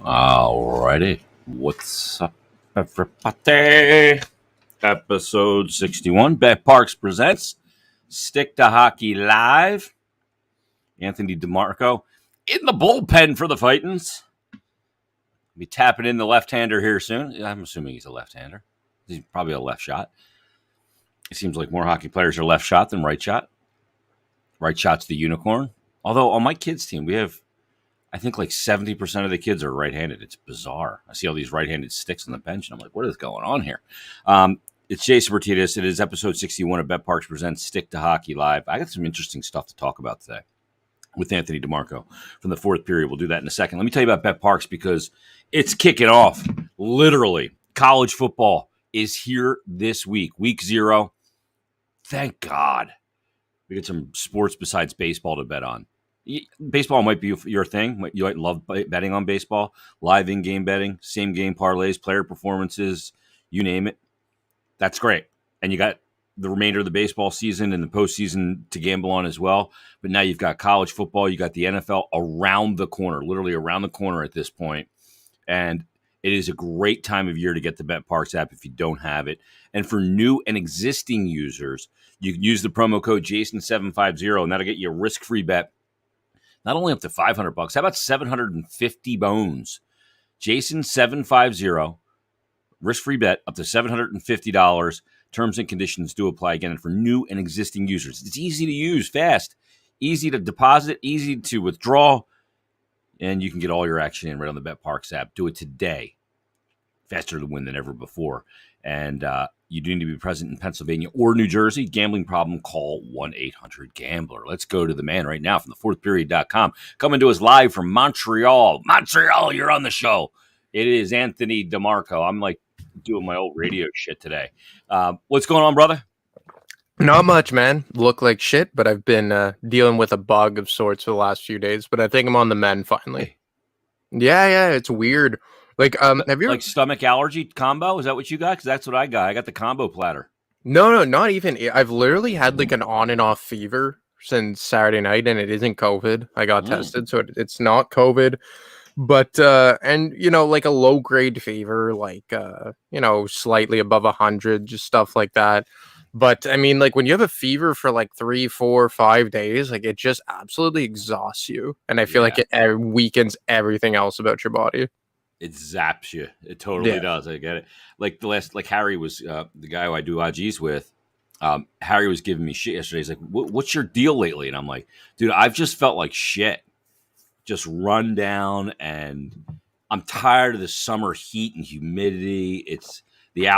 Alrighty. What's up, everybody? Episode 61. Bet Parks presents Stick to Hockey Live. Anthony DeMarco in the bullpen for the Fightins. Be tapping in the left-hander here soon. I'm assuming he's a left-hander. He's probably a left shot. It seems like more hockey players are left shot than right shot. Right shot's the unicorn. Although on my kids' team, we have I think like 70% of the kids are right-handed. It's bizarre. I see all these right-handed sticks on the bench, and I'm like, what is going on here? It's Jason Bertitas. It is episode 61 of Bet Parks Presents Stick to Hockey Live. I got some interesting stuff to talk about today with Anthony DeMarco from the fourth period. We'll do that in a second. Let me tell you about Bet Parks because it's kicking off. Literally, college football is here this week. Week 0. Thank God. We get some sports besides baseball to bet on. Baseball might be your thing. You might love betting on baseball, live in-game betting, same game parlays, player performances, you name it. That's great. And you got the remainder of the baseball season and the postseason to gamble on as well. But now you've got college football, you got the NFL around the corner, literally around the corner at this point. And it is a great time of year to get the Bet Parks app if you don't have it. And for new and existing users, you can use the promo code Jason750, and that'll get you a risk-free bet. Not only up to $500, how about 750 bones? Jason 750, risk-free bet up to $750. Terms and conditions do apply again. And for new and existing users, it's easy to use, fast, easy to deposit, easy to withdraw, and you can get all your action in right on the Bet Parks app. Do it today. Faster to win than ever before. And you do need to be present in Pennsylvania or New Jersey. Gambling problem, call 1-800-GAMBLER. Let's go to the man right now from thefourthperiod.com. Coming to us live from Montreal. Montreal, you're on the show. It is Anthony DeMarco. I'm like doing my old radio shit today. What's going on, brother? Not much, man. Look like shit, but I've been dealing with a bug of sorts for the last few days, but I think I'm on the mend finally. Hey. Yeah, it's weird. Like, have you like stomach allergy combo? Is that what you got? Because that's what I got. I got the combo platter. No, not even. I've literally had like an on and off fever since Saturday night, and it isn't COVID. I got tested, so it's not COVID. But and like a low grade fever, like slightly above 100, just stuff like that. But I mean, like when you have a fever for like 3, 4, 5 days, like it just absolutely exhausts you, and I feel like it weakens everything else about your body. It zaps you. It totally does. I get it. Like Harry was the guy who I do IGs with. Harry was giving me shit yesterday. He's like, "What's your deal lately?" And I'm like, "Dude, I've just felt like shit, just run down, and I'm tired of the summer heat and humidity. It's the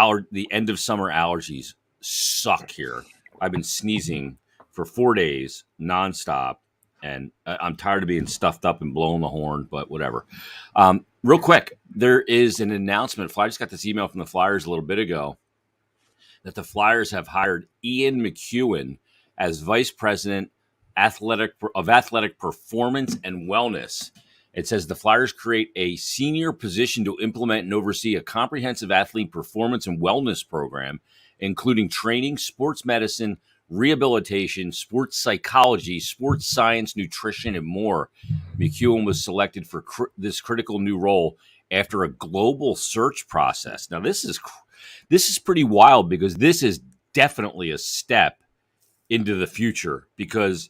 end of summer allergies suck here. I've been sneezing for 4 days nonstop, and I'm tired of being stuffed up and blowing the horn. But whatever." Real quick, there is an announcement. I just got this email from the Flyers a little bit ago that the Flyers have hired Ian McEwen as Vice President of Athletic Performance and Wellness. It says the Flyers create a senior position to implement and oversee a comprehensive athlete performance and wellness program, including training, sports medicine, rehabilitation, sports psychology, sports science, nutrition, and more. McEwen was selected for this critical new role after a global search process. Now, this is pretty wild because this is definitely a step into the future, because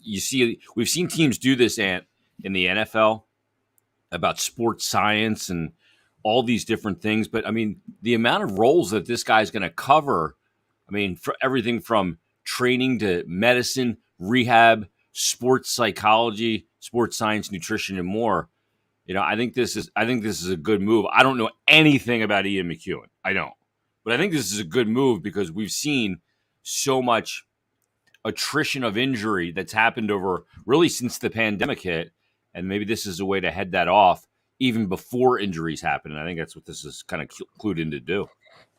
we've seen teams do this in the NFL about sports science and all these different things. But I mean, the amount of roles that this guy's going to cover, I mean, for everything from training to medicine, rehab, sports psychology, sports science, nutrition, and more. I think this is a good move. I don't know anything about Ian McEwen. I don't. But I think this is a good move because we've seen so much attrition of injury that's happened over really since the pandemic hit. And maybe this is a way to head that off even before injuries happen. And I think that's what this is kind of clued in to do.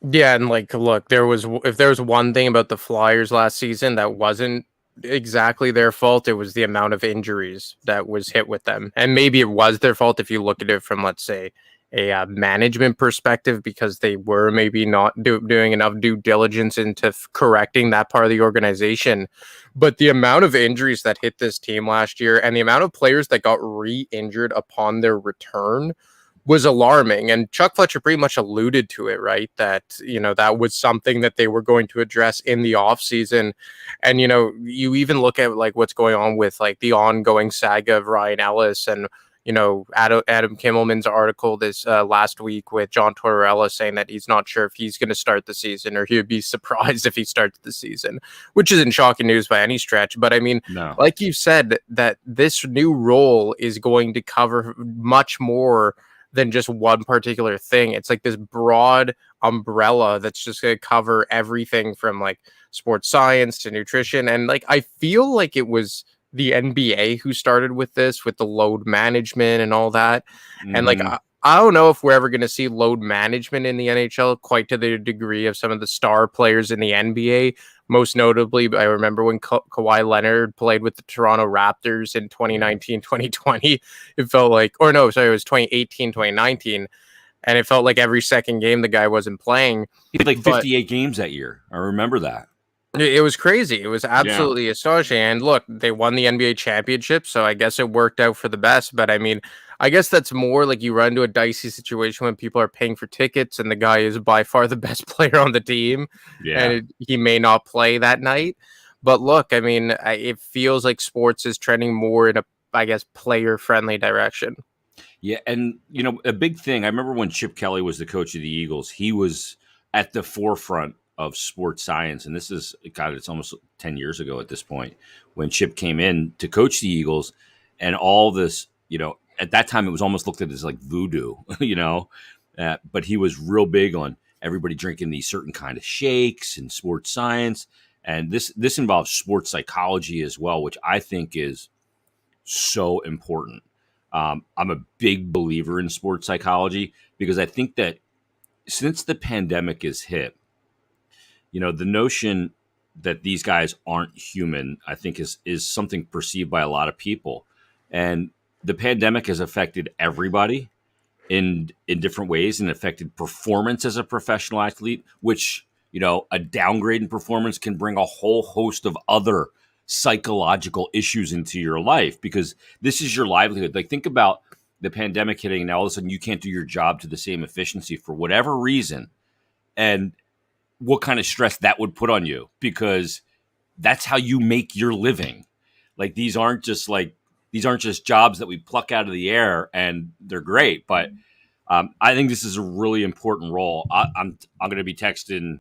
Yeah, and like, look, if there was one thing about the Flyers last season that wasn't exactly their fault, it was the amount of injuries that was hit with them. And maybe it was their fault if you look at it from, let's say, a management perspective, because they were maybe not doing enough due diligence into correcting that part of the organization. But the amount of injuries that hit this team last year and the amount of players that got re-injured upon their return was alarming. And Chuck Fletcher pretty much alluded to it, right? That, that was something that they were going to address in the offseason. And, you even look at like what's going on with like the ongoing saga of Ryan Ellis and, Adam Kimmelman's article this last week with John Tortorella saying that he's not sure if he's going to start the season or he would be surprised if he starts the season, which isn't shocking news by any stretch. But I mean, No. like you said, that this new role is going to cover much more than just one particular thing. It's like this broad umbrella that's just going to cover everything from like sports science to nutrition. And like, I feel like it was the NBA who started with this, with the load management and all that. Mm-hmm. And like, I don't know if we're ever going to see load management in the NHL quite to the degree of some of the star players in the NBA. Most notably, I remember when Kawhi Leonard played with the Toronto Raptors in 2019, 2020. It felt like, or no, sorry, it was 2018, 2019. And it felt like every second game the guy wasn't playing. He had like 58 games that year. I remember that. It was crazy. It was absolutely astonishing. And look, they won the NBA championship, so I guess it worked out for the best. But I mean, I guess that's more like you run into a dicey situation when people are paying for tickets and the guy is by far the best player on the team. Yeah. And he may not play that night. But look, I mean, it feels like sports is trending more in a, I guess, player-friendly direction. Yeah, and, a big thing, I remember when Chip Kelly was the coach of the Eagles, he was at the forefront of sports science. And this is, God, it's almost 10 years ago at this point when Chip came in to coach the Eagles and all this, at that time it was almost looked at as like voodoo, but he was real big on everybody drinking these certain kind of shakes and sports science. And this involves sports psychology as well, which I think is so important. I'm a big believer in sports psychology because I think that since the pandemic is hit, the notion that these guys aren't human, I think is something perceived by a lot of people. And the pandemic has affected everybody in different ways and affected performance as a professional athlete, which, a downgrade in performance can bring a whole host of other psychological issues into your life because this is your livelihood. Like, think about the pandemic hitting and now all of a sudden you can't do your job to the same efficiency for whatever reason. And what kind of stress that would put on you because that's how you make your living. Like, these aren't just jobs that we pluck out of the air and they're great. But I think this is a really important role. I'm going to be texting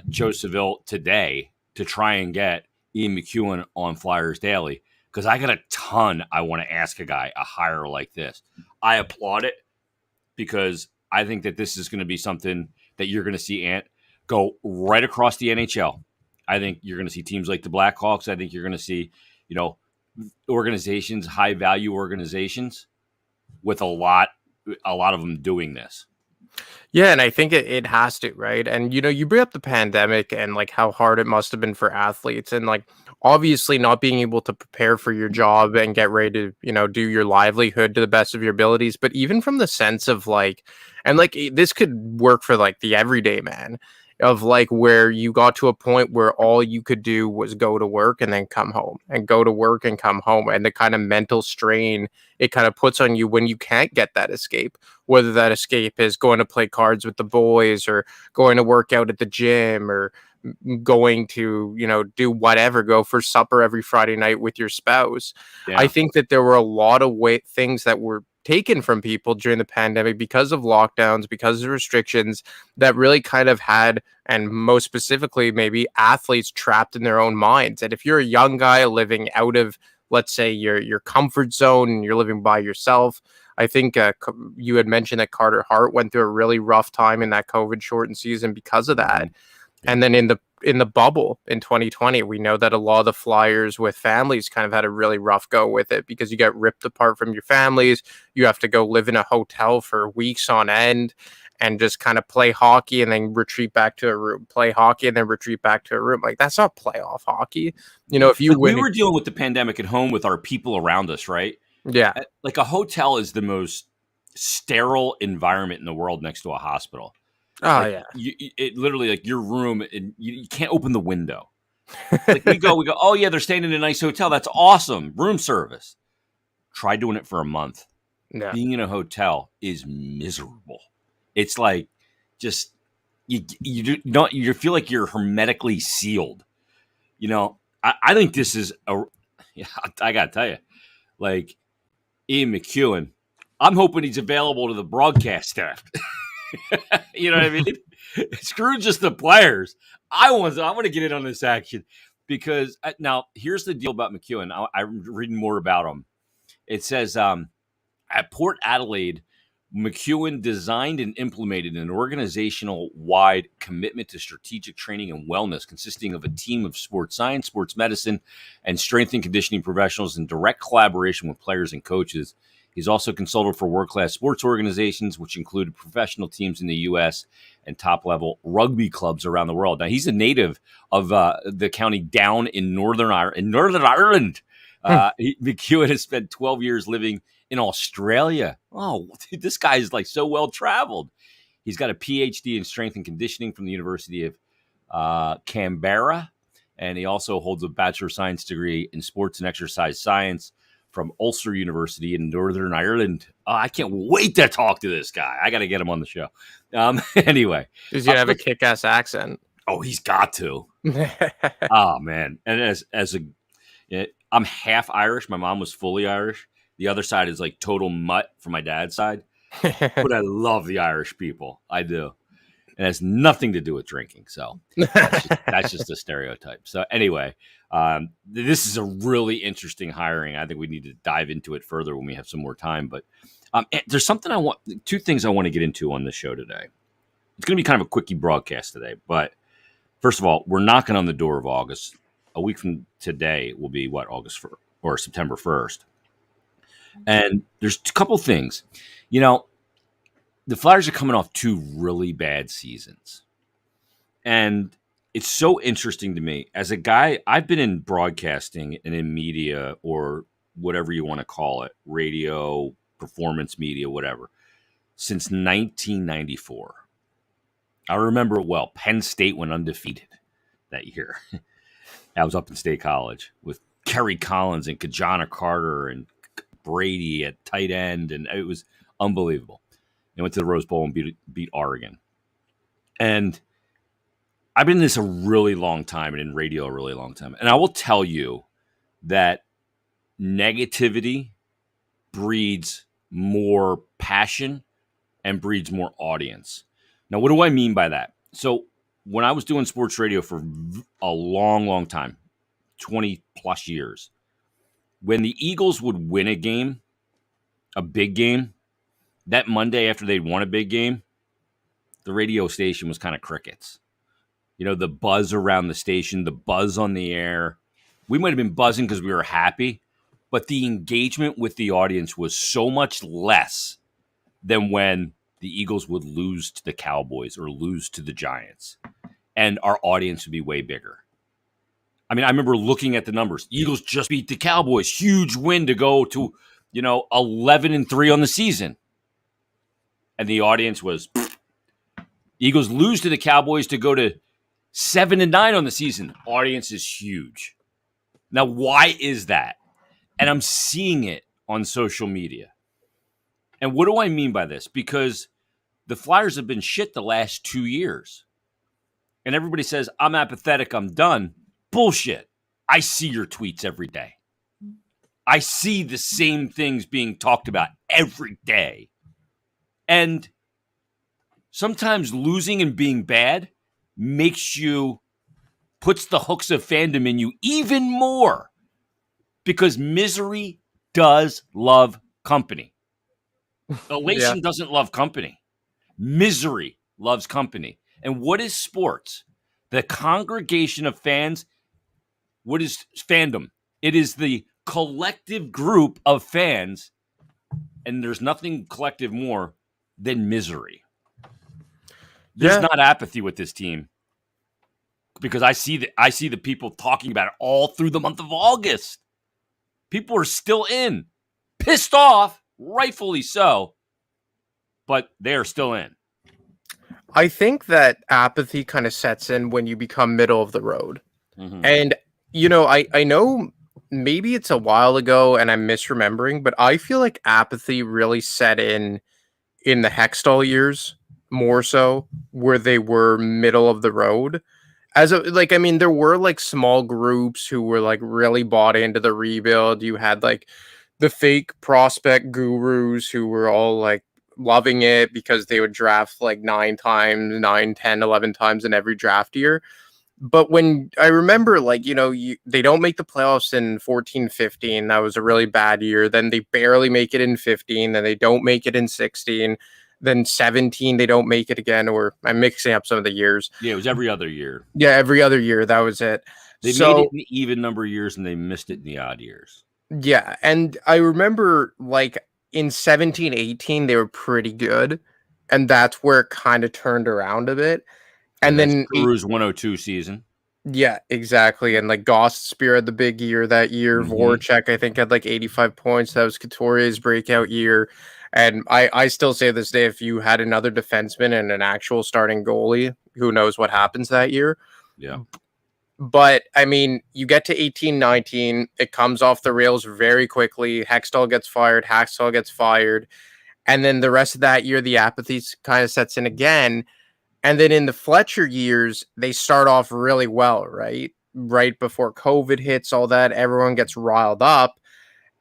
Joe Seville today to try and get Ian McEwen on Flyers Daily because I got a ton I want to ask a hire like this. I applaud it because I think that this is going to be something that you're going to see Ant go right across the NHL. I think you're going to see teams like the Blackhawks. I think you're going to see, organizations, high value organizations with a lot of them doing this. Yeah, and I think it has to, right? And you bring up the pandemic and like how hard it must have been for athletes and like obviously not being able to prepare for your job and get ready to, do your livelihood to the best of your abilities, but even from the sense of like, and like this could work for like the everyday man of like where you got to a point where all you could do was go to work and then come home and go to work and come home. And the kind of mental strain it kind of puts on you when you can't get that escape, whether that escape is going to play cards with the boys or going to work out at the gym or going to, do whatever, go for supper every Friday night with your spouse. Yeah. I think that there were a lot of things that were taken from people during the pandemic because of lockdowns, because of restrictions that really kind of had, and most specifically, maybe athletes trapped in their own minds. And if you're a young guy living out of, let's say, your comfort zone and you're living by yourself, I think you had mentioned that Carter Hart went through a really rough time in that COVID shortened season because of that. And then in the bubble in 2020, we know that a lot of the Flyers with families kind of had a really rough go with it because you get ripped apart from your families. You have to go live in a hotel for weeks on end and just kind of play hockey and then retreat back to a room, play hockey and then retreat back to a room. Like, that's not playoff hockey. If you win, we were dealing with the pandemic at home with our people around us, right? Yeah. Like, a hotel is the most sterile environment in the world next to a hospital. Oh, like, yeah. It literally, like, your room, and you can't open the window. Like, we go, oh, yeah, they're staying in a nice hotel. That's awesome. Room service. Try doing it for a month. Yeah. being in a hotel is miserable. It's like just you feel like you're hermetically sealed. I think this is yeah, I gotta tell you, like Ian McEwen, I'm hoping he's available to the broadcast staff. You know what I mean? Screw just the players. I want to get in on this action because now here's the deal about McEwen. I'm reading more about him. It says at Port Adelaide, McEwen designed and implemented an organizational-wide commitment to strategic training and wellness consisting of a team of sports science, sports medicine, and strength and conditioning professionals in direct collaboration with players and coaches. He's also consulted for world-class sports organizations, which include professional teams in the U.S. and top-level rugby clubs around the world. Now, he's a native of the county Down in Northern Ireland. McEwen has spent 12 years living in Australia. Oh, dude, this guy is like so well traveled. He's got a PhD in strength and conditioning from the University of Canberra, and he also holds a Bachelor of Science degree in sports and exercise science from Ulster University in Northern Ireland. Oh, I can't wait to talk to this guy. I got to get him on the show. Anyway, Does he have a kick-ass accent? Oh, he's got to. Oh man, and I'm half Irish. My mom was fully Irish. The other side is like total mutt from my dad's side. But I love the Irish people. I do. And it has nothing to do with drinking. So that's just a stereotype. So anyway, this is a really interesting hiring. I think we need to dive into it further when we have some more time. But there's two things I want to get into on this show today. It's going to be kind of a quickie broadcast today. But first of all, we're knocking on the door of August. A week from today will be August 1st or September 1st. And there's a couple things. The Flyers are coming off two really bad seasons. And it's so interesting to me. As a guy, I've been in broadcasting and in media or whatever you want to call it, radio, performance media, whatever, since 1994. I remember it well. Penn State went undefeated that year. I was up in State College with Kerry Collins and Kajana Carter and Brady at tight end, and it was unbelievable. They went to the Rose Bowl and beat Oregon. And I've been in this a really long time and in radio a really long time. And I will tell you that negativity breeds more passion and breeds more audience. Now, what do I mean by that? So when I was doing sports radio for a long, long time, 20 plus years, when the Eagles would win a game, a big game, that Monday after they'd won a big game, the radio station was kind of crickets. The buzz around the station, the buzz on the air. We might have been buzzing because we were happy, but the engagement with the audience was so much less than when the Eagles would lose to the Cowboys or lose to the Giants, and our audience would be way bigger. I mean, I remember looking at the numbers. Eagles just beat the Cowboys. Huge win to go to, 11-3 on the season. And the audience was, Eagles lose to the Cowboys to go to 7-9 on the season. Audience is huge. Now, why is that? And I'm seeing it on social media. And what do I mean by this? Because the Flyers have been shit the last 2 years. And everybody says, I'm apathetic, I'm done. Bullshit. I see your tweets every day. I see the same things being talked about every day. And sometimes losing and being bad puts the hooks of fandom in you even more, because misery does love company. Elation doesn't love company. Misery loves company. And what is sports? The congregation of fans. What is fandom? It is the collective group of fans, and there's nothing collective more than misery. There's not apathy with this team, because I see the people talking about it all through the month of August. People are still pissed off, rightfully so, but they are still in. I think that apathy kind of sets in when you become middle of the road. Mm-hmm. And, I know maybe it's a while ago and I'm misremembering, but I feel like apathy really set in the Hextall years more so, where they were middle of the road. As a, like, I mean, there were like small groups who were like really bought into the rebuild. You had like the fake prospect gurus who were all like loving it because they would draft like 9 times, 9, 10, 11 times in every draft year. But when I remember, like, they don't make the playoffs in 14, 15. That was a really bad year. Then they barely make it in 15. Then they don't make it in 16. Then 17, they don't make it again. Or I'm mixing up some of the years. Yeah, it was every other year. Yeah, every other year. That was it. They made it in the even number of years and they missed it in the odd years. Yeah. And I remember, like, in 17, 18, they were pretty good. And that's where it kind of turned around a bit. And then Cruz 102 season. Yeah, exactly. And like Gostisbehere had the big year that year. Voracek, I think, had like 85 points. That was Couturier's breakout year. And I still say this day, if you had another defenseman and an actual starting goalie, who knows what happens that year. Yeah. But I mean, you get to 18, 19, it comes off the rails very quickly. Hextall gets fired, Hackstall gets fired. And then the rest of that year, the apathy kind of sets in again. And then in the Fletcher years, they start off really well, right? Right before COVID hits, all that, everyone gets riled up.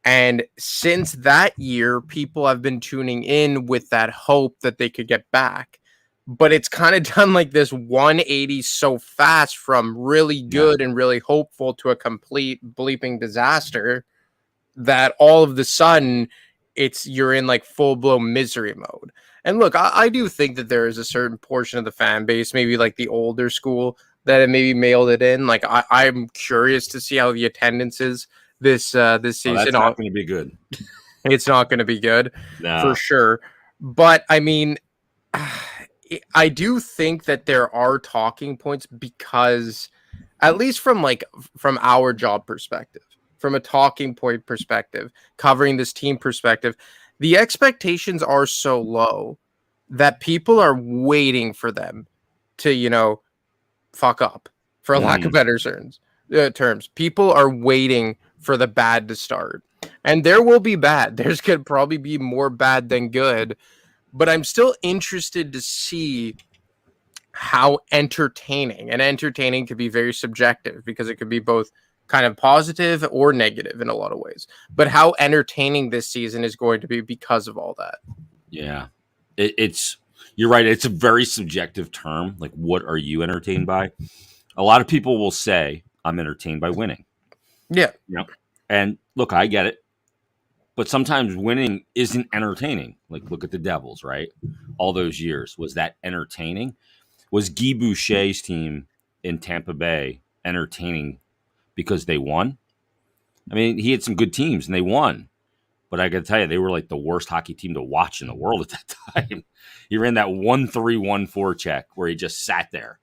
And since that year, people have been tuning in with that hope that they could get back. But it's kind of done like this 180 so fast from really good and really hopeful to a complete bleeping disaster that all of the sudden you're in like full-blown misery mode. And look, I do think that there is a certain portion of the fan base, maybe like the older school, that it maybe mailed it in. Like I'm curious to see how the attendance is this season. That's not going to be good. It's not going to be good for sure. But I mean, I do think that there are talking points because, at least from our job perspective, from a talking point perspective, covering this team perspective, the expectations are so low that people are waiting for them to, fuck up, for lack of better terms. People are waiting for the bad to start. And there will be bad. There's going to probably be more bad than good. But I'm still interested to see how entertaining, and entertaining could be very subjective because it could be both kind of positive or negative in a lot of ways, but how entertaining this season is going to be because of all that. Yeah, you're right. It's a very subjective term. Like, what are you entertained by? A lot of people will say I'm entertained by winning. Yeah. And look, I get it. But sometimes winning isn't entertaining. Like, look at the Devils, right? All those years. Was that entertaining? Was Guy Boucher's team in Tampa Bay entertaining because they won? I mean, he had some good teams and they won. But I got to tell you, they were like the worst hockey team to watch in the world at that time. He ran that 1-3-1-4 check where he just sat there.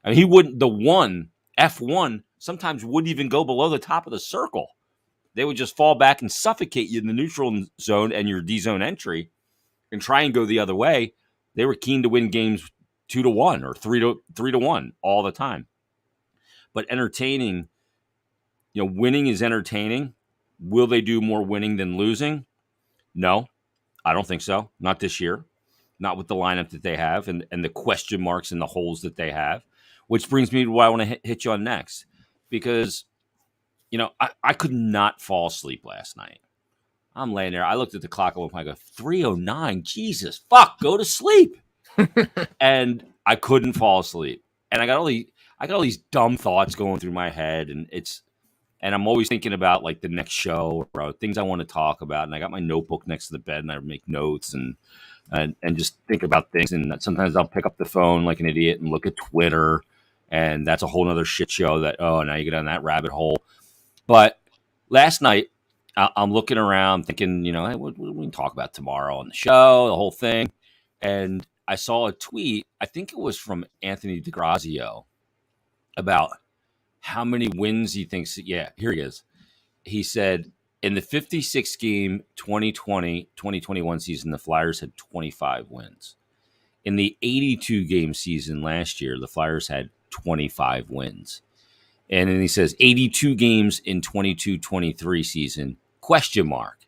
I mean, he wouldn't, F1, sometimes wouldn't even go below the top of the circle. They would just fall back and suffocate you in the neutral zone and your D zone entry and try and go the other way. They were keen to win games 2-1 or 3-1 all the time. But entertaining, winning is entertaining. Will they do more winning than losing? No, I don't think so. Not this year. Not with the lineup that they have and the question marks and the holes that they have. Which brings me to what I want to hit you on next. Because I could not fall asleep last night. I'm laying there. I looked at the clock at one point. I go, 3:09. Jesus, fuck, go to sleep. And I couldn't fall asleep. And I got all these dumb thoughts going through my head, and I'm always thinking about like the next show or things I want to talk about. And I got my notebook next to the bed, and I make notes and just think about things. And sometimes I'll pick up the phone like an idiot and look at Twitter, and that's a whole other shit show. Now you get on that rabbit hole. But last night, I'm looking around thinking, hey, what we can talk about tomorrow on the show, the whole thing. And I saw a tweet, I think it was from Anthony DeGrazio, about how many wins he thinks. Yeah, here he is. He said, in the 56-game 2020-2021 season, the Flyers had 25 wins. In the 82-game season last year, the Flyers had 25 wins. And then he says 82 games in 22-23 season, question mark.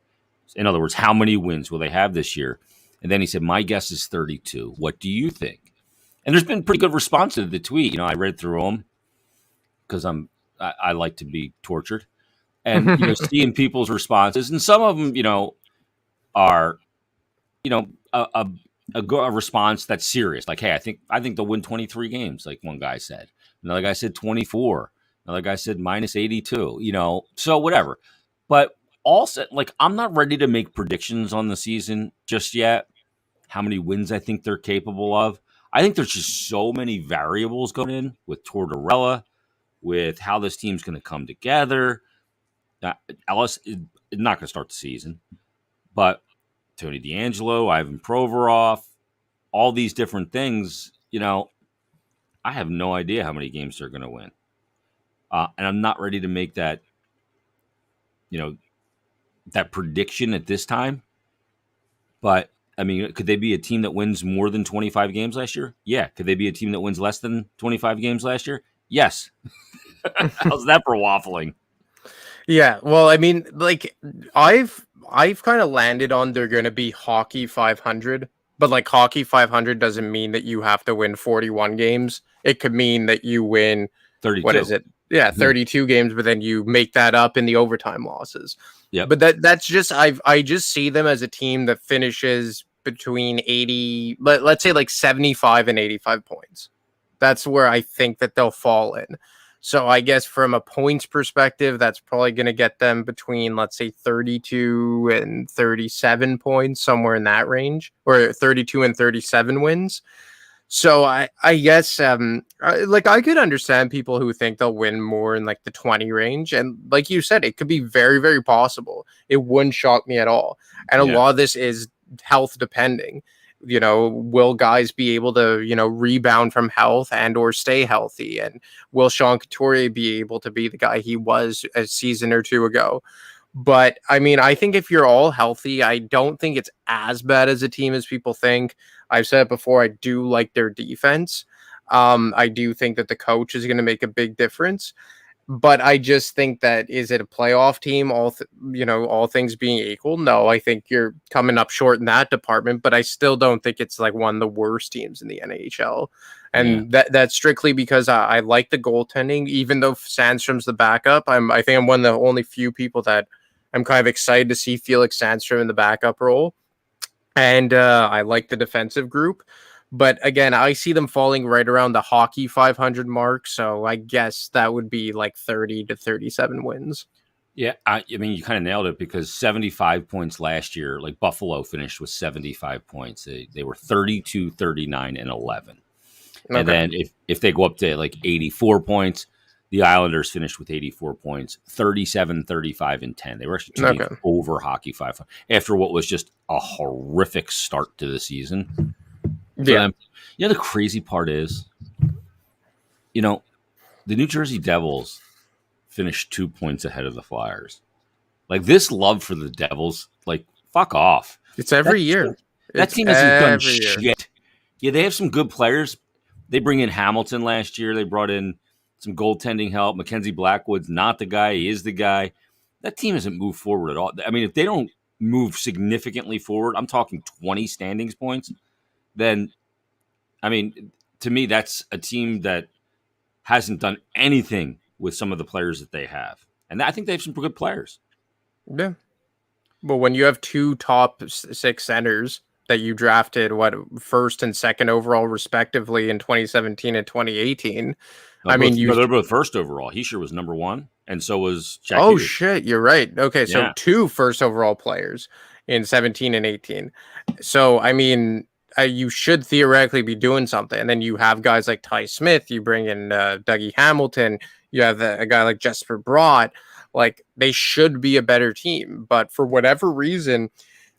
In other words, how many wins will they have this year? And then he said, my guess is 32. What do you think? And there's been pretty good response to the tweet. I read through them because I like to be tortured. And, seeing people's responses. And some of them, are, a response that's serious. Like, hey, I think they'll win 23 games, like one guy said. Another guy said 24. Another guy said minus 82, so whatever. But also, like, I'm not ready to make predictions on the season just yet. How many wins I think they're capable of. I think there's just so many variables going in with Tortorella, with how this team's going to come together. Ellis is not going to start the season, but Tony DeAngelo, Ivan Provorov, all these different things, I have no idea how many games they're going to win. And I'm not ready to make that, that prediction at this time. But, I mean, could they be a team that wins more than 25 games last year? Yeah. Could they be a team that wins less than 25 games last year? Yes. How's that for waffling? Yeah. Well, I mean, like, I've kind of landed on they're going to be hockey 500. But like hockey 500 doesn't mean that you have to win 41 games. It could mean that you win 32. What is it? Yeah, 32 games, but then you make that up in the overtime losses. Yeah. But that's just I just see them as a team that finishes between 80, let's say like 75 and 85 points. That's where I think that they'll fall in. So I guess from a points perspective, that's probably going to get them between, let's say, 32 and 37 points, somewhere in that range, or 32 and 37 wins. So I guess, I could understand people who think they'll win more in like the 20 range. And like you said, it could be very, very possible. It wouldn't shock me at all. And a lot of this is health depending. Will guys be able to, rebound from health and or stay healthy? And will Sean Couturier be able to be the guy he was a season or two ago? But I mean, I think if you're all healthy, I don't think it's as bad as a team as people think. I've said it before, I do like their defense. I do think that the coach is going to make a big difference. But I just think that, is it a playoff team? All things being equal, no. I think you're coming up short in that department, but I still don't think it's like one of the worst teams in the NHL. And that's strictly because I like the goaltending, even though Sandstrom's the backup. I think I'm one of the only few people that I'm kind of excited to see Felix Sandstrom in the backup role, and I like the defensive group. But again, I see them falling right around the hockey 500 mark. So I guess that would be like 30 to 37 wins. Yeah. I mean, you kind of nailed it, because 75 points last year, like Buffalo finished with 75 points. They were 32, 39, and 11. Okay. And then if they go up to like 84 points, the Islanders finished with 84 points, 37, 35, and 10. They were actually 2 games over hockey 500 after what was just a horrific start to the season. Yeah. The crazy part is, the New Jersey Devils finished 2 points ahead of the Flyers. Like, this love for the Devils, like, fuck off. It's every year. That team hasn't done shit. Yeah, they have some good players. They bring in Hamilton last year. They brought in some goaltending help. Mackenzie Blackwood's not the guy. He is the guy. That team hasn't moved forward at all. I mean, if they don't move significantly forward, I'm talking 20 standings points, then, I mean, to me, that's a team that hasn't done anything with some of the players that they have. And I think they have some good players. Yeah. Well, when you have 2 top 6 centers that you drafted, first and second overall, respectively, in 2017 and 2018. They're both first overall. He sure was number 1, and so was Jack Hughes. Shit, you're right. Okay, so 2 first overall players in 17 and 18. So, I mean, you should theoretically be doing something. And then you have guys like Ty Smith. You bring in Dougie Hamilton. You have a guy like Jesper Bratt. Like, they should be a better team. But for whatever reason,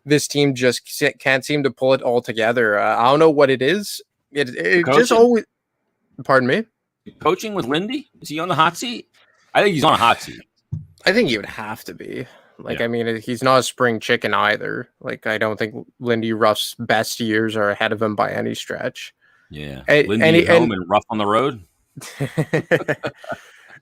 this team just can't seem to pull it all together. I don't know what it is. It just always... Pardon me? Coaching with Lindy? Is he on the hot seat? I think he's on a hot seat. I think he would have to be. I mean, he's not a spring chicken either. Like, I don't think Lindy Ruff's best years are ahead of him by any stretch. Yeah. Lindy at home and Ruff on the road.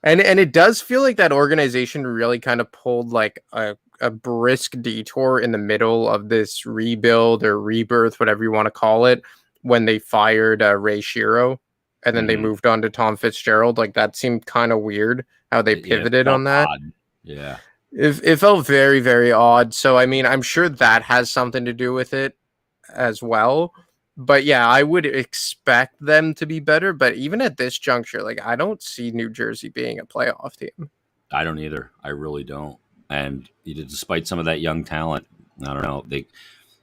And it does feel like that organization really kind of pulled like a brisk detour in the middle of this rebuild or rebirth, whatever you want to call it, when they fired Ray Shiro and then they Mhm. moved on to Tom Fitzgerald. Like that seemed kind of weird how they Yeah, it pivoted felt on that. odd. Yeah. It felt very, very odd. So, I mean, I'm sure that has something to do with it as well. But yeah, I would expect them to be better. But even at this juncture, like, I don't see New Jersey being a playoff team. I don't either. I really don't. And despite some of that young talent, I don't know.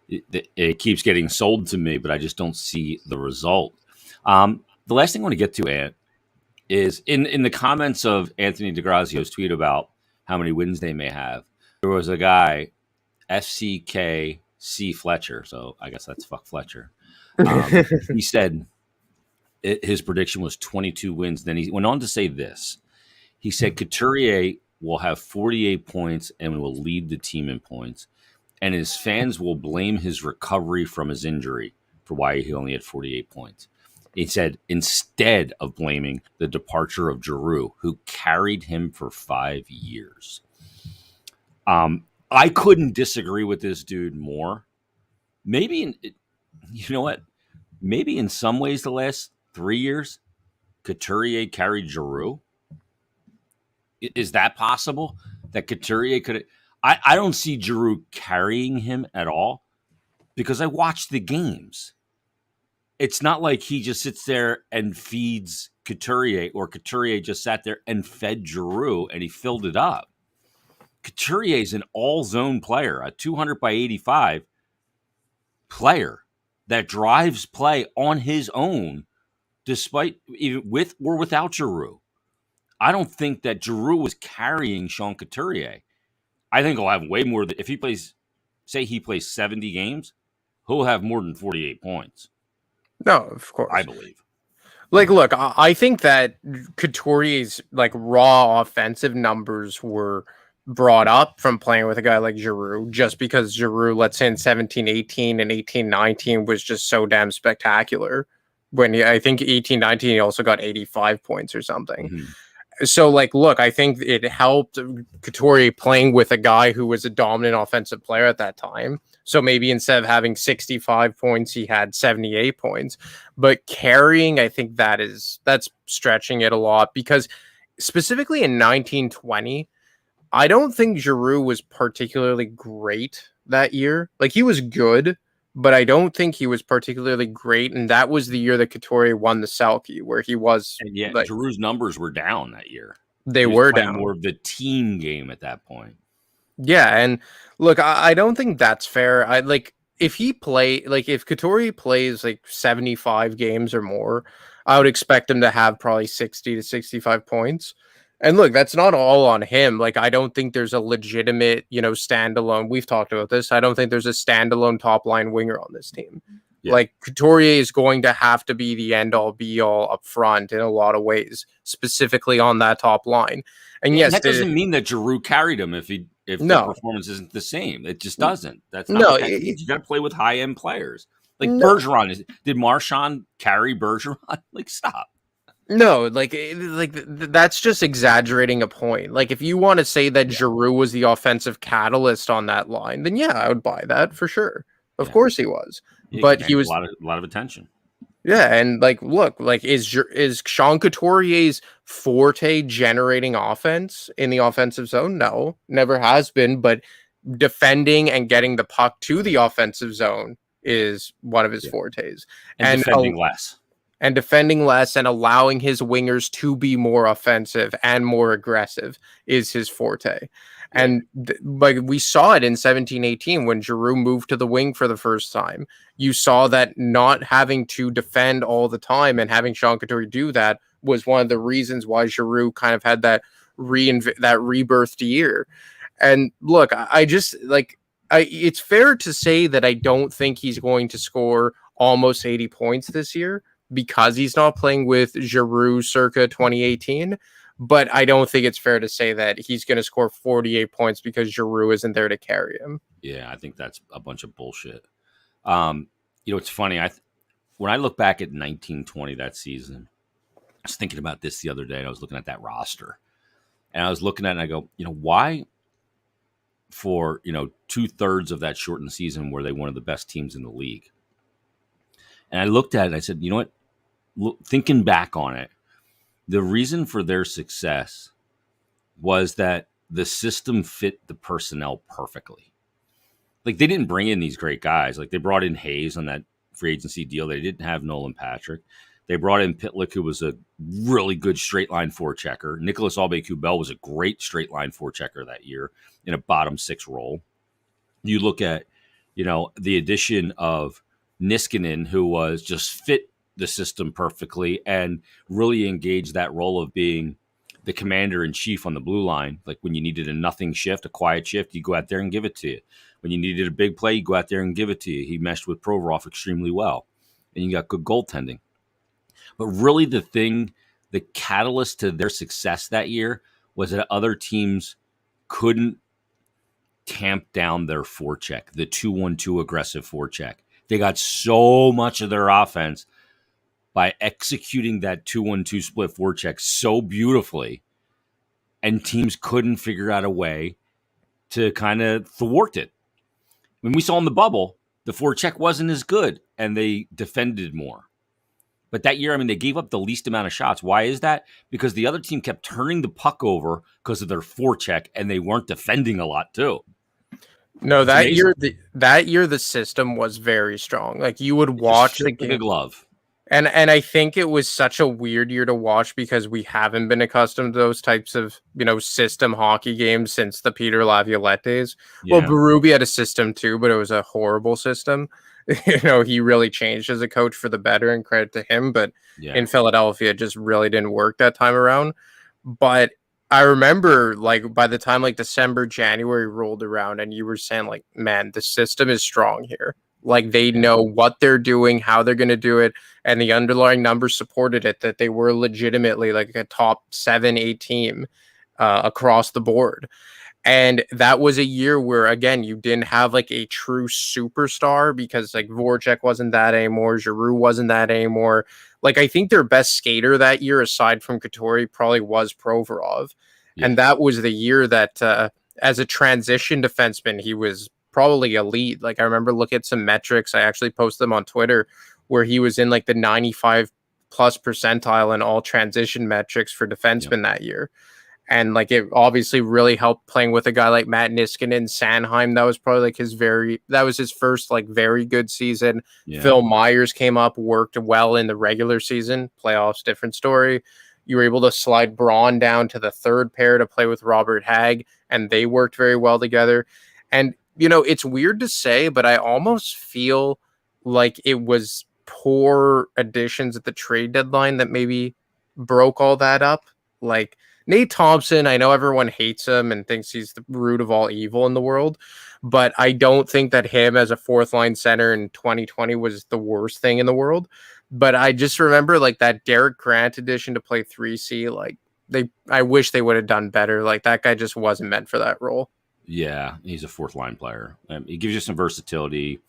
It keeps getting sold to me, but I just don't see the result. The last thing I want to get to, Ant, is in the comments of Anthony DeGrazio's tweet about how many wins they may have. There was a guy, FCKC Fletcher, so I guess that's fuck Fletcher. He said his prediction was 22 wins. Then he went on to say this. He said Couturier will have 48 points and will lead the team in points, and his fans will blame his recovery from his injury for why he only had 48 points. He said instead of blaming the departure of Giroux, who carried him for 5 years. I couldn't disagree with this dude more. Maybe, you know what? Maybe in some ways the last 3 years, Couturier carried Giroux. Is that possible? That Couturier could? I don't see Giroux carrying him at all because I watched the games. It's not like he just sits there and feeds Couturier, or Couturier just sat there and fed Giroux and he filled it up. Couturier is an all-zone player, a 200 by 85 player that drives play on his own, despite even with or without Giroux. I don't think that Giroux was carrying Sean Couturier. I think he'll have way more if he plays, say he plays 70 games, he'll have more than 48 points. No, of course. I believe. Like, look, I think that Couturier's like raw offensive numbers were brought up from playing with a guy like Giroux, just because Giroux, let's say in 17-18 and 18-19 was just so damn spectacular. I think 18-19 he also got 85 points or something. Mm-hmm. So, like, look, I think it helped Couturier playing with a guy who was a dominant offensive player at that time. So maybe instead of having 65 points, he had 78 points. But carrying, I think that's stretching it a lot, because specifically in 1920, I don't think Giroux was particularly great that year. Like, he was good, but I don't think he was particularly great. And that was the year that Couturier won the Selke, where he was. And yet, like, Giroux's numbers were down that year. They were down. More of the team game at that point. Yeah, and look, I don't think that's fair. If Couturier plays like 75 games or more, I would expect him to have probably 60 to 65 points. And look, that's not all on him. Like, I don't think there's a legitimate, standalone. We've talked about this. I don't think there's a standalone top line winger on this team. Yeah. Like, Couturier is going to have to be the end all be all up front in a lot of ways, specifically on that top line. And yes, that doesn't mean that Giroux carried him if the performance isn't the same. It just doesn't. That's not what that means. You got to play with high end players. Like Bergeron. Did Marchand carry Bergeron? Like, stop. No, that's just exaggerating a point. Like, if you want to say that Giroux was the offensive catalyst on that line, then yeah, I would buy that for sure. Of course he was. But he was a lot of attention. Yeah, and look, is Sean Couturier's forte generating offense in the offensive zone? No, never has been. But defending and getting the puck to the offensive zone is one of his fortes, and defending less. And defending less and allowing his wingers to be more offensive and more aggressive is his forte. And we saw it in 17-18 when Giroux moved to the wing for the first time. You saw that not having to defend all the time and having Sean Couturier do that was one of the reasons why Giroux kind of had that rebirthed year. And look, it's fair to say that I don't think he's going to score almost 80 points this year because he's not playing with Giroux circa 2018. But I don't think it's fair to say that he's going to score 48 points because Giroux isn't there to carry him. Yeah, I think that's a bunch of bullshit. It's funny. When I look back at 1920, that season, I was thinking about this the other day. And I was looking at that roster. And I was looking at it and I go, why for, 2/3 of that shortened season were they one of the best teams in the league? And I looked at it and I said, you know what? Thinking back on it, the reason for their success was that the system fit the personnel perfectly. Like, they didn't bring in these great guys. Like, they brought in Hayes on that free agency deal. They didn't have Nolan Patrick. They brought in Pitlick, who was a really good straight line forechecker. Nicholas Aube-Kubel was a great straight line forechecker that year in a bottom six role. You look at, the addition of Niskanen, who was just fit the system perfectly and really engaged that role of being the commander in chief on the blue line. Like, when you needed a nothing shift, a quiet shift, you go out there and give it to you. When you needed a big play, you go out there and give it to you. He meshed with Provorov extremely well, and you got good goaltending. But really the catalyst to their success that year was that other teams couldn't tamp down their forecheck, the 2-1-2 aggressive forecheck. They got so much of their offense by executing that 2-1-2 split forecheck so beautifully, and teams couldn't figure out a way to kind of thwart it. When we saw in the bubble, the forecheck wasn't as good, and they defended more. But that year, they gave up the least amount of shots. Why is that? Because the other team kept turning the puck over because of their forecheck, and they weren't defending a lot too. No, that year the system was very strong. Like, you would watch the game. Like a glove. And I think it was such a weird year to watch because we haven't been accustomed to those types of, system hockey games since the Peter Laviolette days. Yeah. Well, Berube had a system too, but it was a horrible system. He really changed as a coach for the better, and credit to him. But in Philadelphia, it just really didn't work that time around. But I remember, like, by the time like December, January rolled around, and you were saying, like, man, the system is strong here. Like, they know what they're doing, how they're going to do it, and the underlying numbers supported it, that they were legitimately like a top 7-8 team across the board. And that was a year where, again, you didn't have like a true superstar because like Voracek wasn't that anymore. Giroux wasn't that anymore. Like, I think their best skater that year, aside from Couture, probably was Provorov. Yeah. And that was the year that as a transition defenseman, he was probably elite. Like, I remember looking at some metrics. I actually posted them on Twitter where he was in like the 95 plus percentile in all transition metrics for defensemen that year. And like, it obviously really helped playing with a guy like Matt Niskanen, Sanheim. That was probably like his first like very good season. Yeah. Phil Myers came up, worked well in the regular season. Playoffs, different story. You were able to slide Braun down to the third pair to play with Robert Hagg, and they worked very well together. And it's weird to say, but I almost feel like it was poor additions at the trade deadline that maybe broke all that up. Like, Nate Thompson, I know everyone hates him and thinks he's the root of all evil in the world, but I don't think that him as a fourth line center in 2020 was the worst thing in the world. But I just remember like that Derek Grant addition to play 3C, like I wish they would have done better. Like, that guy just wasn't meant for that role. Yeah, he's a fourth line player. He gives you some versatility,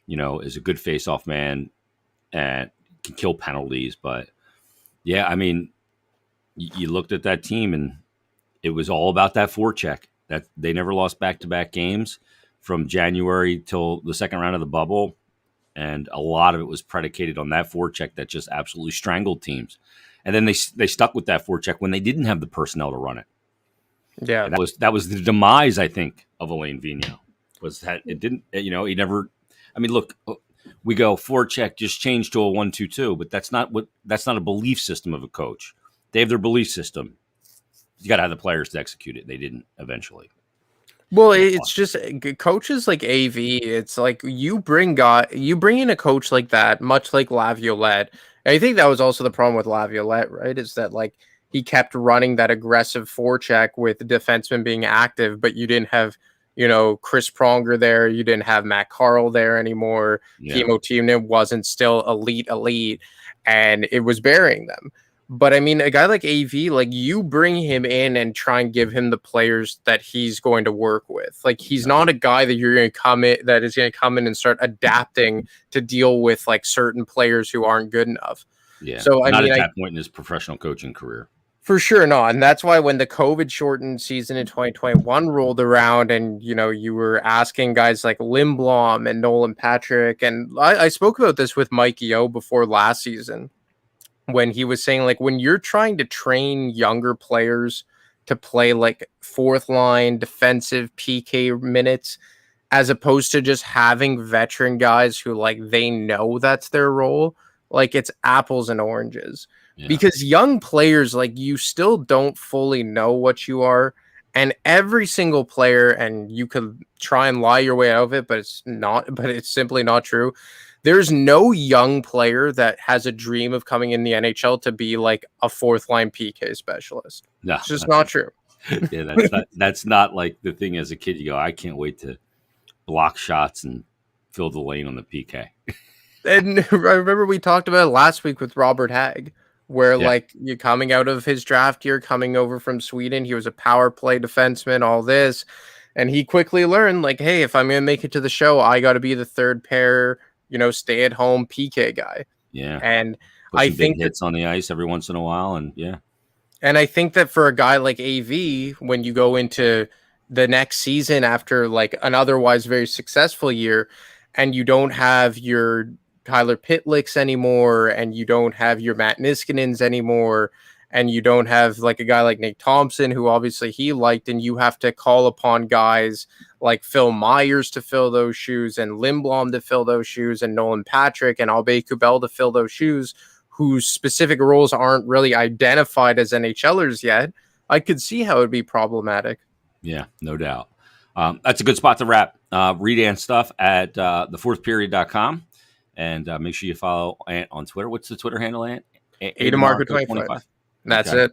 is a good face-off man and can kill penalties. But yeah, you looked at that team and it was all about that forecheck. That they never lost back-to-back games from January till the second round of the bubble. And a lot of it was predicated on that forecheck that just absolutely strangled teams. And then they stuck with that forecheck when they didn't have the personnel to run it. Yeah, and that was the demise, I think, of Alain Vigneault. Was that it didn't, he never. Look, we go forecheck just changed to a 1-2-2, but that's not a belief system of a coach. They have their belief system. You got to have the players to execute it. They didn't eventually. Well, it's just coaches like AV. It's like you bring in a coach like that, much like Laviolette. I think that was also the problem with Laviolette, right? Is that like he kept running that aggressive forecheck with the defenseman being active, but you didn't have, Chris Pronger there. You didn't have Matt Carl there anymore. Kimmo Timonen wasn't still elite, and it was burying them. But a guy like AV, like you bring him in and try and give him the players that he's going to work with. Like, he's not a guy that you're going to come in and start adapting to deal with like certain players who aren't good enough. Yeah. So not at that point in his professional coaching career. For sure, no, and that's why when the COVID shortened season in 2021 rolled around, and you were asking guys like Lindblom and Nolan Patrick, and I spoke about this with Mike Yeo before last season, when he was saying, like, when you're trying to train younger players to play like fourth line defensive PK minutes, as opposed to just having veteran guys who, like, they know that's their role, like, it's apples and oranges. Yeah. Because young players, like, you still don't fully know what you are, and every single player, and you could try and lie your way out of it, but it's simply not true. There's no young player that has a dream of coming in the NHL to be like a fourth line PK specialist. No, it's just not true. Yeah, that's not like the thing as a kid. You go, I can't wait to block shots and fill the lane on the PK. And I remember we talked about it last week with Robert Hagg, where like you're coming out of his draft year, coming over from Sweden, he was a power play defenseman, all this, and he quickly learned, like, hey, if I'm gonna make it to the show, I got to be the third pair, stay at home PK guy. Yeah, and I think hits on the ice every once in a while, and and I think that for a guy like AV, when you go into the next season after like an otherwise very successful year, and you don't have your Tyler Pitlicks anymore, and you don't have your Matt Niskanens anymore, and you don't have like a guy like Nate Thompson, who obviously he liked, and you have to call upon guys like Phil Myers to fill those shoes, and Lindblom to fill those shoes, and Nolan Patrick and Aube-Kubel to fill those shoes, whose specific roles aren't really identified as NHLers yet. I could see how it would be problematic. Yeah, no doubt. That's a good spot to wrap. Read Ant's stuff at thefourthperiod.com. And make sure you follow Ant on Twitter. What's the Twitter handle, Ant? ADamarco25. That's it.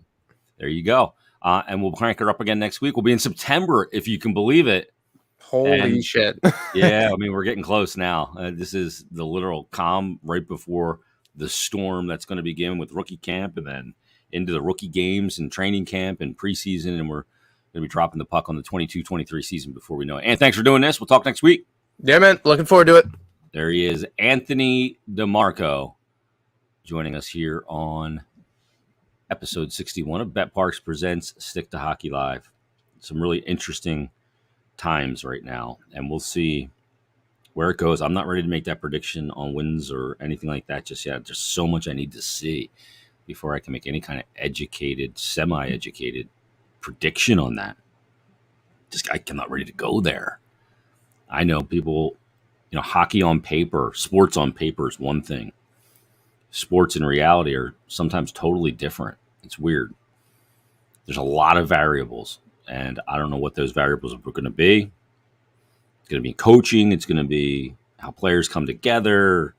There you go. And we'll crank her up again next week. We'll be in September, if you can believe it. Holy shit. Yeah, I mean, we're getting close now. This is the literal calm right before the storm that's going to begin with rookie camp, and then into the rookie games and training camp and preseason. And we're going to be dropping the puck on the 22-23 season before we know it. And thanks for doing this. We'll talk next week. Yeah, man. Looking forward to it. There he is, Anthony DeMarco, joining us here on episode 61 of BetParx Presents Stick to Hockey Live. Some really interesting times right now, and we'll see where it goes. I'm not ready to make that prediction on wins or anything like that just yet. There's so much I need to see before I can make any kind of educated, semi-educated prediction on that. I'm not ready to go there. I know people... hockey on paper, sports on paper is one thing. Sports in reality are sometimes totally different. It's weird. There's a lot of variables, and I don't know what those variables are going to be. It's going to be coaching. It's going to be how players come together,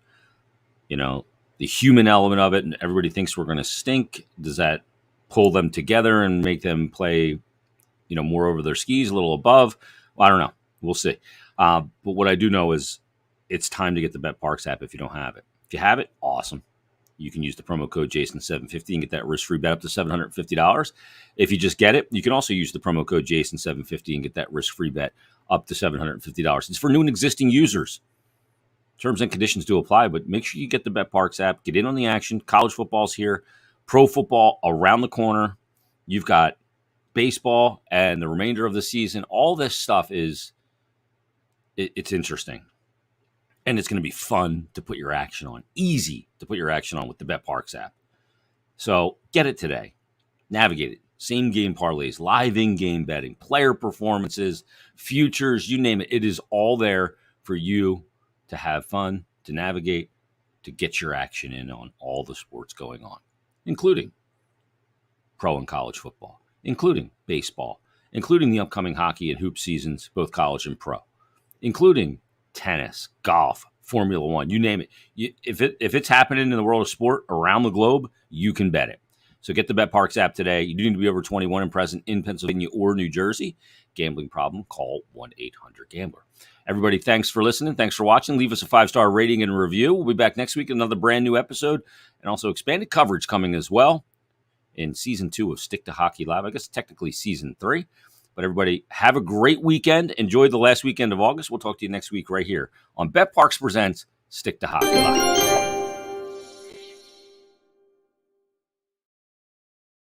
the human element of it, and everybody thinks we're going to stink. Does that pull them together and make them play, more over their skis, a little above? Well, I don't know. We'll see. But what I do know is it's time to get the BetParx app if you don't have it. If you have it, awesome. You can use the promo code Jason750 and get that risk-free bet up to $750. If you just get it, you can also use the promo code Jason750 and get that risk-free bet up to $750. It's for new and existing users. Terms and conditions do apply, but make sure you get the BetParx app. Get in on the action. College football's here. Pro football around the corner. You've got baseball and the remainder of the season. All this stuff is... It's interesting, and it's going to be fun to put your action on. Easy to put your action on with the BetParx app. So get it today. Navigate it. Same game parlays, live in-game betting, player performances, futures, you name it. It is all there for you to have fun, to navigate, to get your action in on all the sports going on, including pro and college football, including baseball, including the upcoming hockey and hoop seasons, both college and pro, including tennis, golf, Formula One, you name it. If it's happening in the world of sport around the globe, you can bet it. So get the BetParx app today. You do need to be over 21 and present in Pennsylvania or New Jersey. Gambling problem, call 1-800-GAMBLER. Everybody, thanks for listening. Thanks for watching. Leave us a 5-star rating and review. We'll be back next week with another brand new episode, and also expanded coverage coming as well in Season 2 of Stick to Hockey Live. I guess technically Season 3. But everybody, have a great weekend. Enjoy the last weekend of August. We'll talk to you next week right here on BetParx Presents Stick to Hockey Live.